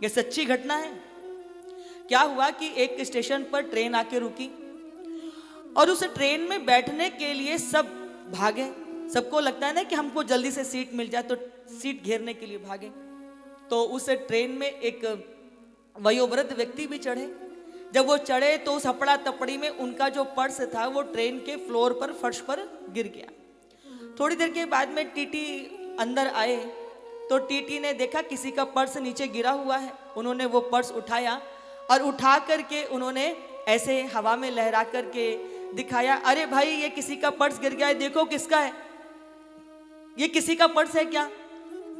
ये सच्ची घटना है। क्या हुआ कि एक स्टेशन पर ट्रेन आके रुकी और उस ट्रेन में बैठने के लिए सब भागे। सबको लगता है ना कि हमको जल्दी से सीट मिल जाए, तो सीट घेरने के लिए भागे। तो उस ट्रेन में एक वयोवृद्ध व्यक्ति भी चढ़े। जब वो चढ़े तो उस हपड़ा तपड़ी में उनका जो पर्स था वो ट्रेन के फ्लोर पर, फर्श पर गिर गया। थोड़ी देर के बाद में टीटी अंदर आए तो टीटी ने देखा किसी का पर्स नीचे गिरा हुआ है। उन्होंने वो पर्स उठाया और उठा करके उन्होंने ऐसे हवा में लहरा करके दिखाया, अरे भाई ये किसी का पर्स गिर गया है, देखो किसका है, ये किसी का पर्स है क्या।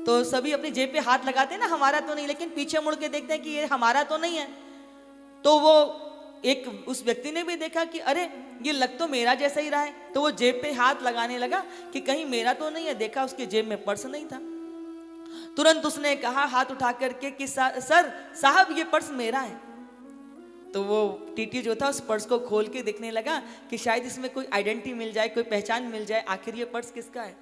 तो सभी अपनी जेब पे हाथ लगाते हैं ना, हमारा तो नहीं, लेकिन पीछे मुड़ के देखते हैं कि ये हमारा तो नहीं है। तो वो एक उस व्यक्ति ने भी देखा कि अरे ये लग तो मेरा जैसा ही रहा है, तो वो जेब पे हाथ लगाने लगा कि कहीं मेरा तो नहीं है। देखा उसके जेब में पर्स नहीं था। तुरंत उसने कहा हाथ उठा करके कि सर साहब ये पर्स मेरा है। तो वो टीटी जो था उस पर्स को खोल के देखने लगा कि शायद इसमें कोई आइडेंटिटी मिल जाए, कोई पहचान मिल जाए, आखिर ये पर्स किसका है।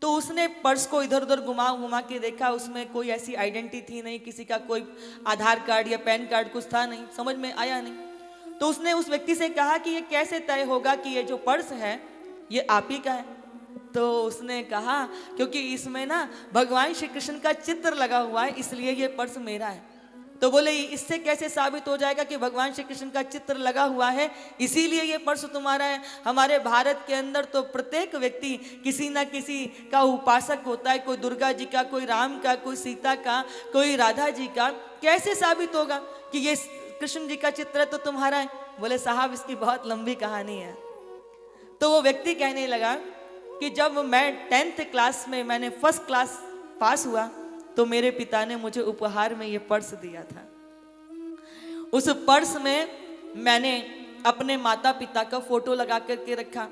तो उसने पर्स को इधर उधर घुमा घुमा के देखा, उसमें कोई ऐसी आइडेंटिटी थी नहीं, किसी का कोई आधार कार्ड या पैन कार्ड कुछ था नहीं, समझ में आया नहीं। तो उसने उस व्यक्ति से कहा कि ये कैसे तय होगा कि ये जो पर्स है ये आप ही का है। तो उसने कहा क्योंकि इसमें ना भगवान श्री कृष्ण का चित्र लगा हुआ है, इसलिए ये पर्स मेरा है। तो बोले इससे कैसे साबित हो जाएगा कि भगवान श्री कृष्ण का चित्र लगा हुआ है इसीलिए ये पर्स तुम्हारा है। हमारे भारत के अंदर तो प्रत्येक व्यक्ति किसी ना किसी का उपासक होता है, कोई दुर्गा जी का, कोई राम का, कोई सीता का, कोई राधा जी का। कैसे साबित होगा कि ये कृष्ण जी का चित्र है तो तुम्हारा है। बोले साहब इसकी बहुत लंबी कहानी है। तो वो व्यक्ति कहने लगा कि जब मैं 10th क्लास में मैंने फर्स्ट क्लास पास हुआ तो मेरे पिता ने मुझे उपहार में ये पर्स दिया था। उस पर्स में मैंने अपने माता पिता का फोटो लगा करके रखा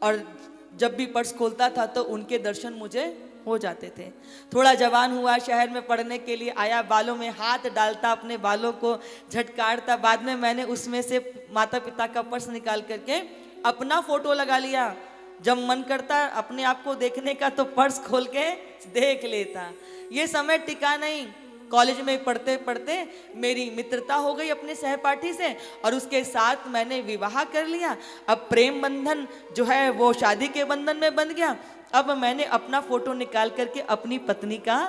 और जब भी पर्स खोलता था तो उनके दर्शन मुझे हो जाते थे। थोड़ा जवान हुआ, शहर में पढ़ने के लिए आया, बालों में हाथ डालता, अपने बालों को झटकारता। बाद में मैंने उसमें से माता पिता का पर्स निकाल करके अपना फोटो लगा लिया। जब मन करता अपने आप को देखने का तो पर्स खोल के देख लेता। ये समय टिका नहीं। कॉलेज में पढ़ते पढ़ते मेरी मित्रता हो गई अपने सहपाठी से और उसके साथ मैंने विवाह कर लिया। अब प्रेम बंधन जो है वो शादी के बंधन में बन गया। अब मैंने अपना फोटो निकाल करके अपनी पत्नी का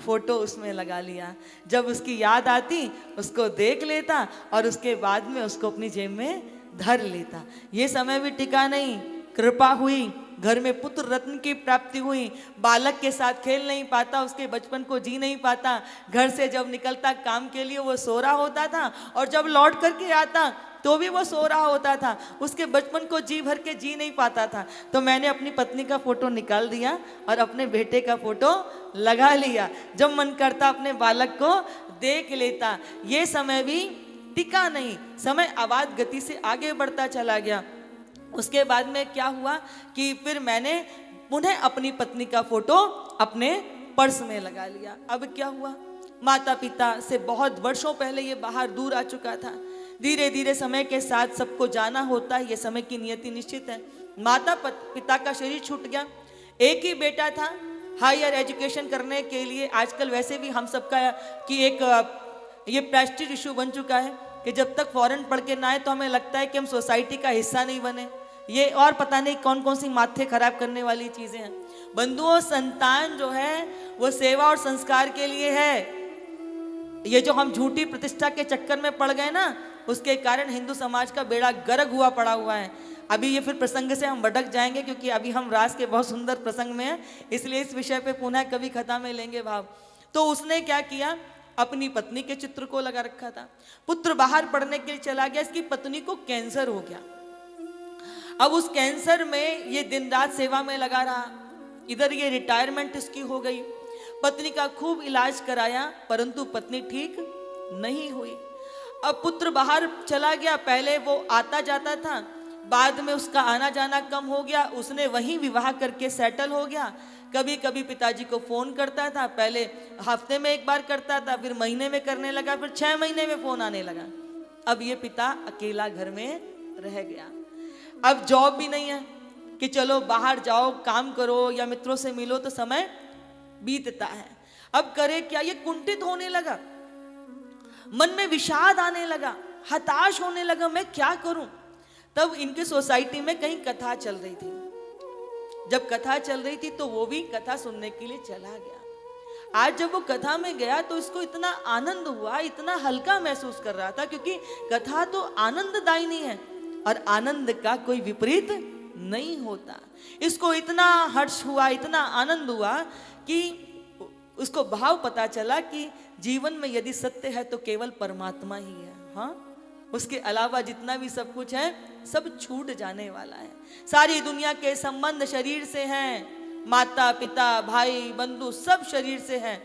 फोटो उसमें लगा लिया। जब उसकी याद आती उसको देख लेता और उसके बाद में उसको अपनी जेब में धर लेता। ये समय भी टिका नहीं। कृपा हुई, घर में पुत्र रत्न की प्राप्ति हुई। बालक के साथ खेल नहीं पाता, उसके बचपन को जी नहीं पाता। घर से जब निकलता काम के लिए वो सो रहा होता था और जब लौट करके आता तो भी वो सो रहा होता था। उसके बचपन को जी भर के जी नहीं पाता था। तो मैंने अपनी पत्नी का फोटो निकाल दिया और अपने बेटे का फोटो लगा लिया। जब मन करता अपने बालक को देख लेता। ये समय भी टिका नहीं। समय आवाज गति से आगे बढ़ता चला गया। उसके बाद में क्या हुआ कि फिर मैंने पुनः अपनी पत्नी का फोटो अपने पर्स में लगा लिया। अब क्या हुआ, माता पिता से बहुत वर्षों पहले ये बाहर दूर आ चुका था। धीरे धीरे समय के साथ सबको जाना होता है, ये समय की नियति निश्चित है। माता पिता का शरीर छूट गया। एक ही बेटा था। हायर एजुकेशन करने के लिए आजकल वैसे भी हम सबका कि एक ये प्रेस्टीज इशू बन चुका है कि जब तक फॉरेन पढ़ के ना आए तो हमें लगता है कि हम सोसाइटी का हिस्सा नहीं बने। ये और पता नहीं कौन कौन सी माथे खराब करने वाली चीजें हैं। बंधुओं, संतान जो है वो सेवा और संस्कार के लिए है। ये जो हम झूठी प्रतिष्ठा के चक्कर में पड़ गए ना, उसके कारण हिंदू समाज का बेड़ा गर्क हुआ पड़ा हुआ है। अभी ये फिर प्रसंग से हम भटक जाएंगे क्योंकि अभी हम रास के बहुत सुंदर प्रसंग में हैं, इसलिए इस विषय पे पुनः कभी खता में लेंगे भाव। तो उसने क्या किया, अपनी पत्नी के चित्र को लगा रखा था। पुत्र बाहर पढ़ने के लिए चला गया, इसकी पत्नी को कैंसर हो गया। अब उस कैंसर में ये दिन रात सेवा में लगा रहा। इधर ये रिटायरमेंट इसकी हो गई। पत्नी का खूब इलाज कराया परंतु पत्नी ठीक नहीं हुई। अब पुत्र बाहर चला गया, पहले वो आता जाता था, बाद में उसका आना जाना कम हो गया। उसने वहीं विवाह करके सेटल हो गया। कभी कभी पिताजी को फोन करता था, पहले हफ्ते में एक बार करता था, फिर महीने में करने लगा, फिर 6 महीने में फोन आने लगा। अब ये पिता अकेला घर में रह गया। अब जॉब भी नहीं है कि चलो बाहर जाओ काम करो या मित्रों से मिलो, तो समय बीतता है। अब करे क्या, ये कुंठित होने लगा। मन में विषाद आने लगा, हताश होने लगा, मैं क्या करूं। तब इनके सोसाइटी में कहीं कथा चल रही थी। जब कथा चल रही थी तो वो भी कथा सुनने के लिए चला गया। आज जब वो कथा में गया तो इसको इतना आनंद हुआ, इतना हल्का महसूस कर रहा था, क्योंकि कथा तो आनंददायिनी है और आनंद का कोई विपरीत नहीं होता। इसको इतना हर्ष हुआ, इतना आनंद हुआ कि उसको भाव पता चला कि जीवन में यदि सत्य है तो केवल परमात्मा ही है। हाँ, उसके अलावा जितना भी सब कुछ है सब छूट जाने वाला है। सारी दुनिया के संबंध शरीर से हैं, माता पिता भाई बंधु सब शरीर से हैं।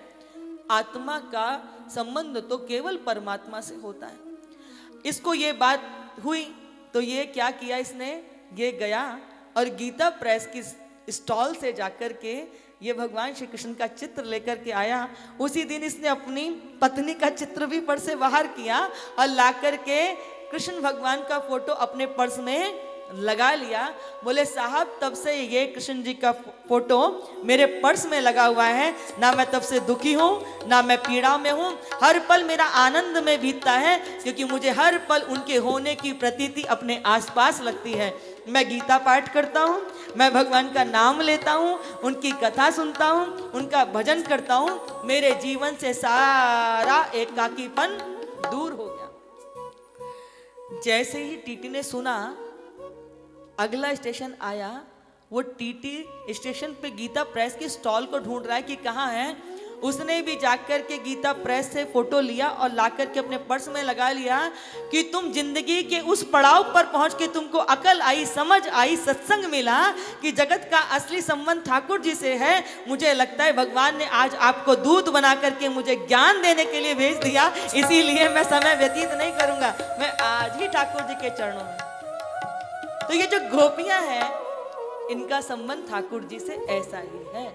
आत्मा का संबंध तो केवल परमात्मा से होता है। इसको ये बात हुई तो ये क्या किया इसने, ये गया और गीता प्रेस की स्टॉल से जाकर के ये भगवान श्री कृष्ण का चित्र लेकर के आया। उसी दिन इसने अपनी पत्नी का चित्र भी पर्स से बाहर किया और ला करके कृष्ण भगवान का फोटो अपने पर्स में लगा लिया। बोले साहब तब से ये कृष्ण जी का फोटो मेरे पर्स में लगा हुआ है, ना मैं तब से दुखी हूँ ना मैं पीड़ा में हूँ, हर पल मेरा आनंद में बीतता है, क्योंकि मुझे हर पल उनके होने की प्रतीति अपने आसपास लगती है। मैं गीता पाठ करता हूँ, मैं भगवान का नाम लेता हूँ, उनकी कथा सुनता हूँ, उनका भजन करता हूँ, मेरे जीवन से सारा एकाकीपन दूर हो गया। जैसे ही टीटी ने सुना, अगला स्टेशन आया, वो टीटी स्टेशन पे गीता प्रेस की स्टॉल को ढूंढ रहा है कि कहाँ है। उसने भी जाकर के गीता प्रेस से फोटो लिया और लाकर के अपने पर्स में लगा लिया कि तुम जिंदगी के उस पड़ाव पर पहुंच के तुमको अकल आई, समझ आई, सत्संग मिला कि जगत का असली संबंध ठाकुर जी से है। मुझे लगता है भगवान ने आज आपको दूत बना करके मुझे ज्ञान देने के लिए भेज दिया, इसीलिए मैं समय व्यतीत नहीं करूंगा, मैं आज ही ठाकुर जी के चरणों में। तो ये जो गोपियां हैं, इनका संबंध ठाकुर जी से ऐसा ही है।